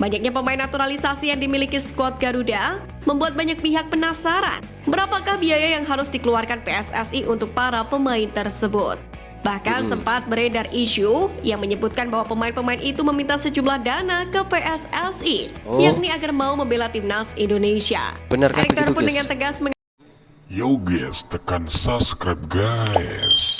Banyaknya pemain naturalisasi yang dimiliki skuad Garuda membuat banyak pihak penasaran berapakah biaya yang harus dikeluarkan PSSI untuk para pemain tersebut. Bahkan sempat beredar isu yang menyebutkan bahwa pemain-pemain itu meminta sejumlah dana ke PSSI, yakni agar mau membela timnas Indonesia. Benarkah Erick Thohir begitu, pun guys? dengan tegas Yo guys, tekan subscribe guys.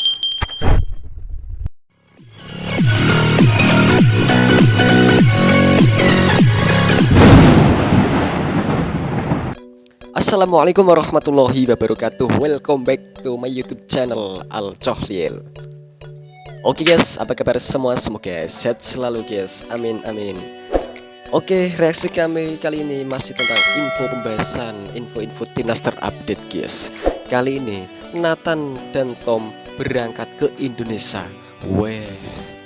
Assalamualaikum warahmatullahi wabarakatuh. Welcome back to my YouTube channel Al Cohlil. Oke guys, apa kabar semua? Semoga sehat selalu guys. Amin amin. Oke, reaksi kami kali ini masih tentang info timnas terupdate guys. Kali ini Nathan dan Tom berangkat ke Indonesia.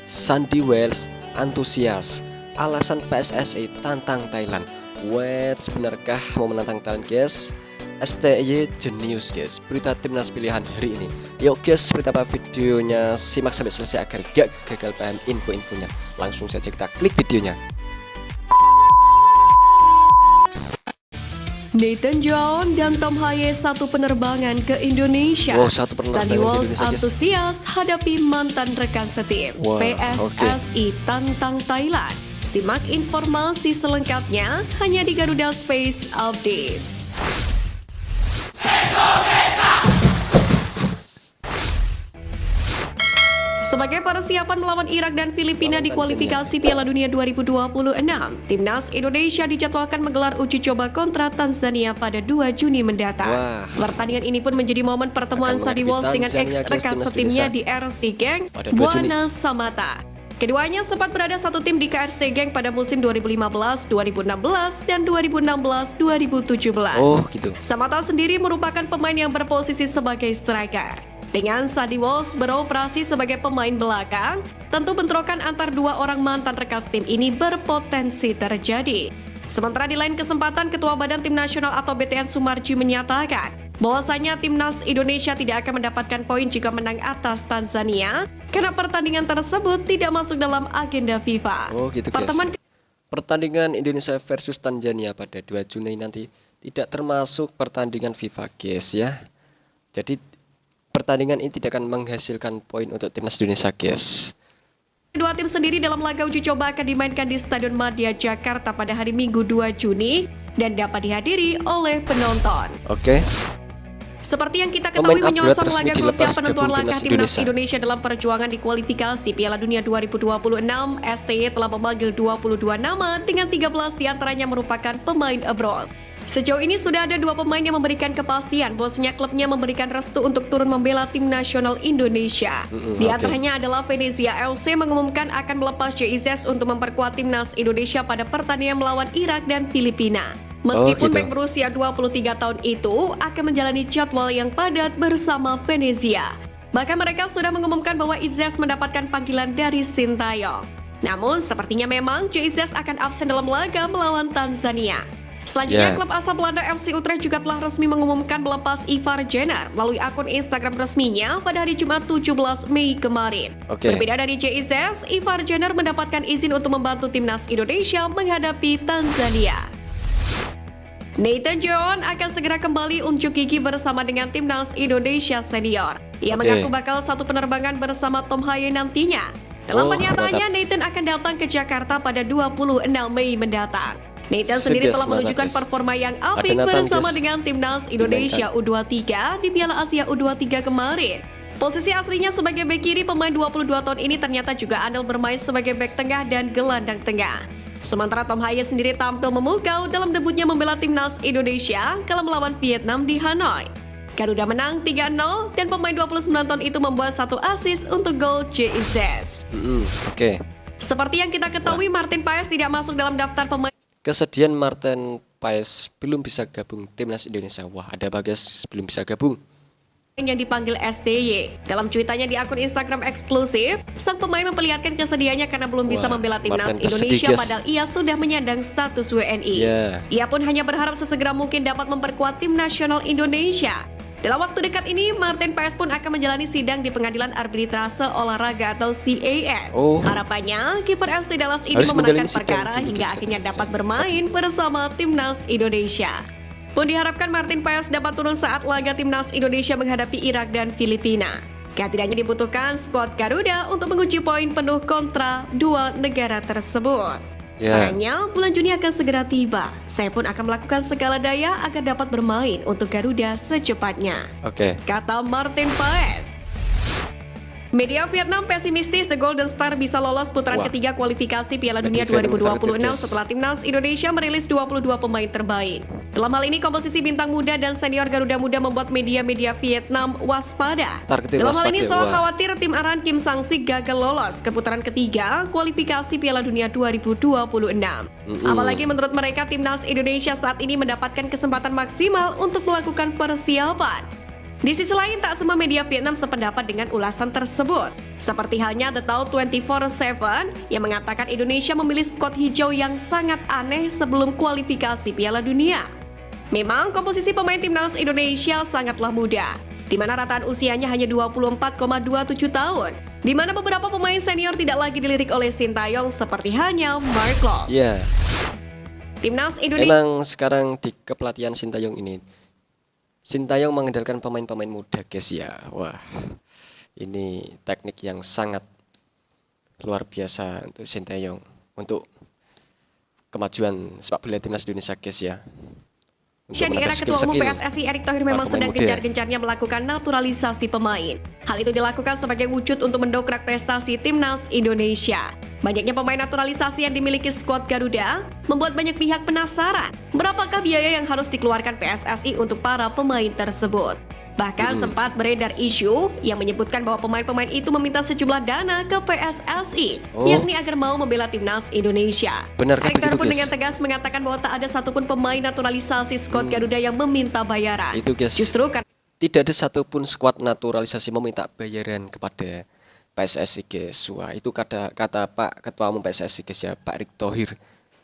Sandy Wells antusias. Alasan PSSI tantang Thailand. Benarkah mau menantang Thailand guys? STY jenius guys. Berita timnas pilihan hari ini. Yuk guys, berita apa videonya? Simak sampai selesai agar gak gagal paham info-infonya. Langsung saja kita klik videonya. Nathan John dan Tom Haye satu penerbangan ke Indonesia. Satu penerbangan Sandy ke Wells Indonesia, guys. antusias hadapi mantan rekan setim. PSSI tantang Thailand. Simak informasi selengkapnya hanya di Garuda Space Update. Sebagai persiapan melawan Irak dan Filipina di kualifikasi Piala Dunia 2026, timnas Indonesia dijadwalkan menggelar uji coba kontra Tanzania pada 2 Juni mendatang. Pertandingan ini pun menjadi momen pertemuan Sandy Wells dengan ex-rekan setimnya di RC Gang, Buana Samata. Keduanya sempat berada satu tim di KRC Gang pada musim 2015, 2016, dan 2016-2017. Gitu. Samata sendiri merupakan pemain yang berposisi sebagai striker. Dengan Sandy Wells beroperasi sebagai pemain belakang, tentu bentrokan antar dua orang mantan rekan tim ini berpotensi terjadi. Sementara di lain kesempatan, Ketua Badan Tim Nasional atau BTN Sumarji menyatakan bahwasanya timnas Indonesia tidak akan mendapatkan poin jika menang atas Tanzania karena pertandingan tersebut tidak masuk dalam agenda FIFA. Gitu guys. Pertandingan Indonesia versus Tanzania pada 2 Juni nanti tidak termasuk pertandingan FIFA guys ya. Jadi pertandingan ini tidak akan menghasilkan poin untuk timnas Indonesia guys. Kedua tim sendiri dalam laga uji coba akan dimainkan di Stadion Madia Jakarta pada hari Minggu 2 Juni dan dapat dihadiri oleh penonton. Seperti yang kita ketahui, menyongsong laga krusial penentuan langkah timnas Indonesia dalam perjuangan di kualifikasi Piala Dunia 2026, STY telah memanggil 22 nama dengan 13 diantaranya merupakan pemain abroad. Sejauh ini sudah ada 2 pemain yang memberikan kepastian bahwasanya klubnya memberikan restu untuk turun membela tim nasional Indonesia. Di antaranya adalah Venezia FC mengumumkan akan melepas JIZ untuk memperkuat timnas Indonesia pada pertandingan melawan Irak dan Filipina. Meskipun bek berusia 23 tahun itu akan menjalani jadwal yang padat bersama Venezia. Bahkan mereka sudah mengumumkan bahwa Izez mendapatkan panggilan dari Sintayong. Namun sepertinya memang JIZ akan absen dalam laga melawan Tanzania. Selanjutnya, klub asal Belanda FC Utrecht juga telah resmi mengumumkan melepas Ivar Jenner melalui akun Instagram resminya pada hari Jumat 17 Mei kemarin. Berbeda dari JIZ, Ivar Jenner mendapatkan izin untuk membantu timnas Indonesia menghadapi Tanzania. Nathan John akan segera kembali unjuk gigi bersama dengan timnas Indonesia senior. Ia mengaku bakal satu penerbangan bersama Tom Haye nantinya. Dalam pernyataannya, Nathan akan datang ke Jakarta pada 26 Mei mendatang. Nathan sendiri telah menunjukkan performa yang apik bersama dengan timnas Indonesia U23 di Piala Asia U23 kemarin. Posisi aslinya sebagai bek kiri, pemain 22 tahun ini ternyata juga andal bermain sebagai bek tengah dan gelandang tengah. Sementara Tom Haye sendiri tampil memukau dalam debutnya membela timnas Indonesia kala melawan Vietnam di Hanoi. Garuda menang 3-0 dan pemain 29 tahun itu membuat 1 assist untuk gol JIZ. Seperti yang kita ketahui, Martin Paes tidak masuk dalam daftar pemain. Kesedihan Martin Paes belum bisa gabung timnas Indonesia. Ada Bagas belum bisa gabung yang dipanggil STY. Dalam cuitannya di akun Instagram eksklusif, sang pemain memperlihatkan kesedihannya karena belum bisa membela timnas Indonesia padahal ia sudah menyandang status WNI. Ia pun hanya berharap sesegera mungkin dapat memperkuat tim nasional Indonesia. Dalam waktu dekat ini, Martin Paes pun akan menjalani sidang di Pengadilan Arbitrase Olahraga atau CAS. Harapannya, kiper FC Dallas ini Harus memenangkan menjalani sidang perkara dulu, hingga guys, akhirnya katanya. dapat bermain bersama Timnas Indonesia. Pun diharapkan Martin Paes dapat turun saat laga Timnas Indonesia menghadapi Irak dan Filipina. Kehadirannya dibutuhkan skuad Garuda untuk menguji poin penuh kontra dua negara tersebut. Sayangnya, bulan Juni akan segera tiba. Saya pun akan melakukan segala daya agar dapat bermain untuk Garuda secepatnya. Kata Martin Paes. Media Vietnam pesimistis The Golden Star bisa lolos putaran ketiga kualifikasi Piala Dunia 2026 setelah Timnas Indonesia merilis 22 pemain terbaik. Dalam hal ini, komposisi bintang muda dan senior Garuda Muda membuat media-media Vietnam waspada. Dalam hal ini, soal khawatir tim arahan Kim Sang-sik gagal lolos ke putaran ketiga kualifikasi Piala Dunia 2026. Apalagi menurut mereka, Timnas Indonesia saat ini mendapatkan kesempatan maksimal untuk melakukan persiapan. Di sisi lain, tak semua media Vietnam sependapat dengan ulasan tersebut. Seperti halnya The Tao 24/7 yang mengatakan Indonesia memilih skuad hijau yang sangat aneh sebelum kualifikasi Piala Dunia. Memang komposisi pemain Timnas Indonesia sangatlah muda, di mana rataan usianya hanya 24,27 tahun, di mana beberapa pemain senior tidak lagi dilirik oleh Sintayong seperti halnya Mark Klok. Timnas Indonesia Emang sekarang di kepelatihan Sintayong ini, Sintayong mengandalkan pemain-pemain muda, guys ya. Wah, ini teknik yang sangat luar biasa untuk Sintayong untuk kemajuan sepak bola Timnas Indonesia, guys ya. di era Ketua Umum PSSI Erick Thohir memang sedang gencar-gencarnya melakukan naturalisasi pemain. Hal itu dilakukan sebagai wujud untuk mendongkrak prestasi Timnas Indonesia. Banyaknya pemain naturalisasi yang dimiliki skuad Garuda membuat banyak pihak penasaran berapakah biaya yang harus dikeluarkan PSSI untuk para pemain tersebut. Bahkan sempat beredar isu yang menyebutkan bahwa pemain-pemain itu meminta sejumlah dana ke PSSI, yakni agar mau membela Timnas Indonesia. Benarkah Erick Thohir begitu, pun guys? dengan tegas mengatakan bahwa tak ada satupun pemain naturalisasi skuad Garuda yang meminta bayaran. Itu, guys. Justru karena Tidak ada satupun skuad naturalisasi meminta bayaran kepada PSSI, guys. Wah, itu kata Pak Ketua Umum PSSI, guys ya, Pak Erick Thohir.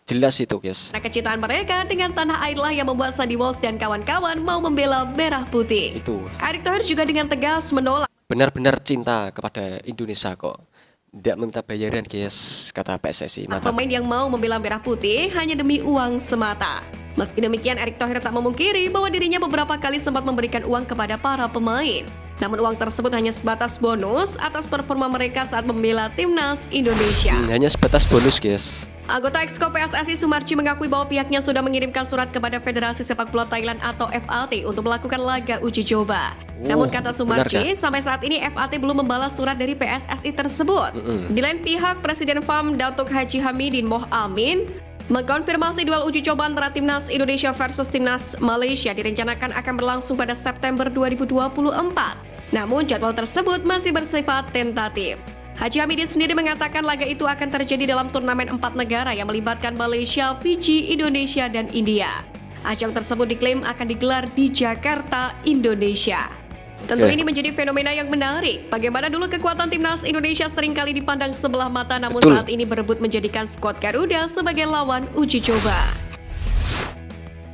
Jelas itu, guys. kecintaan mereka dengan tanah airlah yang membuat Sandy Walsh dan kawan-kawan mau membela merah putih. Itu Erick Thohir juga dengan tegas menolak benar-benar cinta kepada Indonesia kok. Tidak meminta bayaran, guys, kata PSSI. Mantap. pemain yang mau membela merah putih hanya demi uang semata. Meski demikian, Erick Thohir tak memungkiri bahwa dirinya beberapa kali sempat memberikan uang kepada para pemain. Namun uang tersebut hanya sebatas bonus atas performa mereka saat membela Timnas Indonesia. Hanya sebatas bonus, guys. Anggota Exco PSSI Sumarji mengakui bahwa pihaknya sudah mengirimkan surat kepada Federasi Sepak Bola Thailand atau FAT untuk melakukan laga uji coba. Namun kata Sumarji, sampai saat ini FAT belum membalas surat dari PSSI tersebut. Di lain pihak, Presiden FAM Datuk Haji Hamidin Moh Amin mengkonfirmasi duel uji coba antara Timnas Indonesia versus Timnas Malaysia direncanakan akan berlangsung pada September 2024. Namun jadwal tersebut masih bersifat tentatif. Haji Hamidin sendiri mengatakan laga itu akan terjadi dalam turnamen 4 negara yang melibatkan Malaysia, Fiji, Indonesia, dan India. Ajang tersebut diklaim akan digelar di Jakarta, Indonesia. Tentu ini menjadi fenomena yang menarik. Bagaimana dulu kekuatan Timnas Indonesia seringkali dipandang sebelah mata, namun saat ini berebut menjadikan skuad Garuda sebagai lawan uji coba.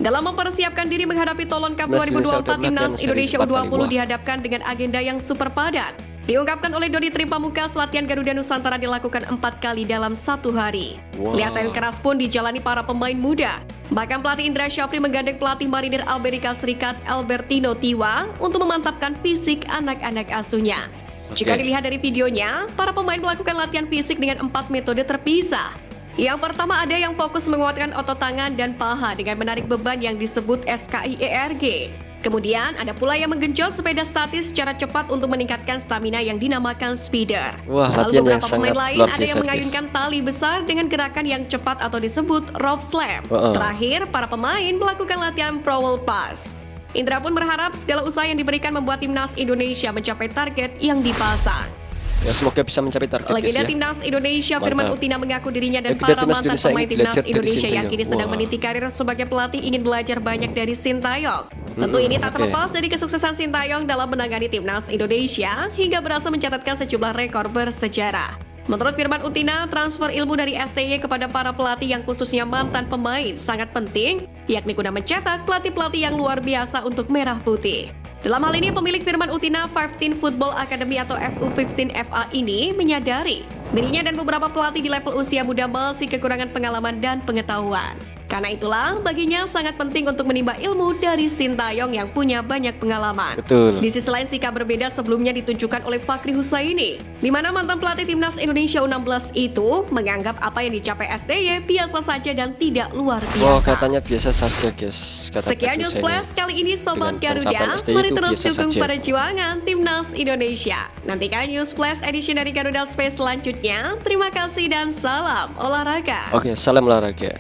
Dalam mempersiapkan diri menghadapi Toulon Cup 2024, Timnas Indonesia U20 dihadapkan dengan agenda yang super padat. Diungkapkan oleh Dodi Tripamukas, latihan Garuda Nusantara dilakukan 4 kali dalam 1 hari. Latihan keras pun dijalani para pemain muda. Bahkan pelatih Indra Syafri menggandeng pelatih marinir Amerika Serikat Albertino Tiwa untuk memantapkan fisik anak-anak asuhnya. Jika dilihat dari videonya, para pemain melakukan latihan fisik dengan 4 metode terpisah. Yang pertama ada yang fokus menguatkan otot tangan dan paha dengan menarik beban yang disebut SKIERG. Kemudian ada pula yang menggenjot sepeda statis secara cepat untuk meningkatkan stamina yang dinamakan speeder. Lalu beberapa pemain lain ada yang mengayunkan tali besar dengan gerakan yang cepat atau disebut rope slam. Terakhir, para pemain melakukan latihan pro wall pass. Indra pun berharap segala usaha yang diberikan membuat Timnas Indonesia mencapai target yang dipasang. Ya, semoga bisa mencapai target, guys Legenda ya. Timnas Indonesia Firman Utina mengaku dirinya dan para mantan pemain Timnas Indonesia yang kini sedang meniti karir sebagai pelatih ingin belajar banyak dari Sintayong. Tentu ini tak terlepas dari kesuksesan Sintayong dalam menangani Timnas Indonesia hingga berhasil mencatatkan sejumlah rekor bersejarah. Menurut Firman Utina, transfer ilmu dari STY kepada para pelatih yang khususnya mantan pemain sangat penting, yakni guna mencetak pelatih-pelatih yang luar biasa untuk merah putih. Dalam hal ini, pemilik Firman Utina 15 Football Academy atau FU15 FA ini menyadari dirinya dan beberapa pelatih di level usia muda masih kekurangan pengalaman dan pengetahuan. Karena itulah, baginya sangat penting untuk menimba ilmu dari Sintayong yang punya banyak pengalaman. Betul. Di sisi lain, sikap berbeda sebelumnya ditunjukkan oleh Fakri Husaini, di mana mantan pelatih timnas Indonesia U16 itu menganggap apa yang dicapai STY biasa saja dan tidak luar biasa. Wah, katanya biasa saja, guys. Kata Sekian Fakri News Husaini. Flash kali ini Sobat Dengan Garuda, pencapaian STY mari itu terus biasa dukung saja. perjuangan timnas Indonesia. Nantikan News Flash edition dari Garuda Space selanjutnya. Terima kasih dan salam olahraga. Oke, salam olahraga.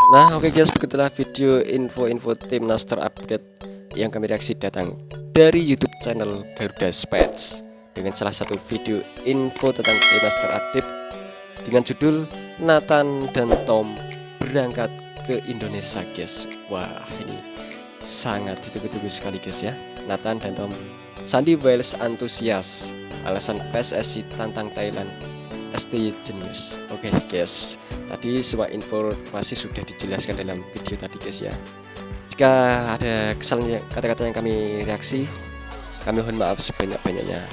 Nah, oke guys, begitulah video info-info timnas terupdate yang kami reaksi datang dari YouTube channel Garuda Space dengan salah satu video info tentang timnas terupdate dengan judul Nathan dan Tom berangkat ke Indonesia, guys. Wah, ini sangat ditunggu-tunggu sekali, guys ya. Nathan dan Tom. Sandy Wells antusias, alasan PSSI tantang Thailand. STY Genius. Oke guys, tadi semua informasi sudah dijelaskan dalam video tadi, guys ya. Jika ada kesalahan kata-kata yang kami reaksi, kami mohon maaf sebanyak-banyaknya.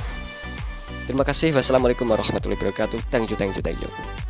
Terima kasih. Wassalamualaikum warahmatullahi wabarakatuh. Thank you.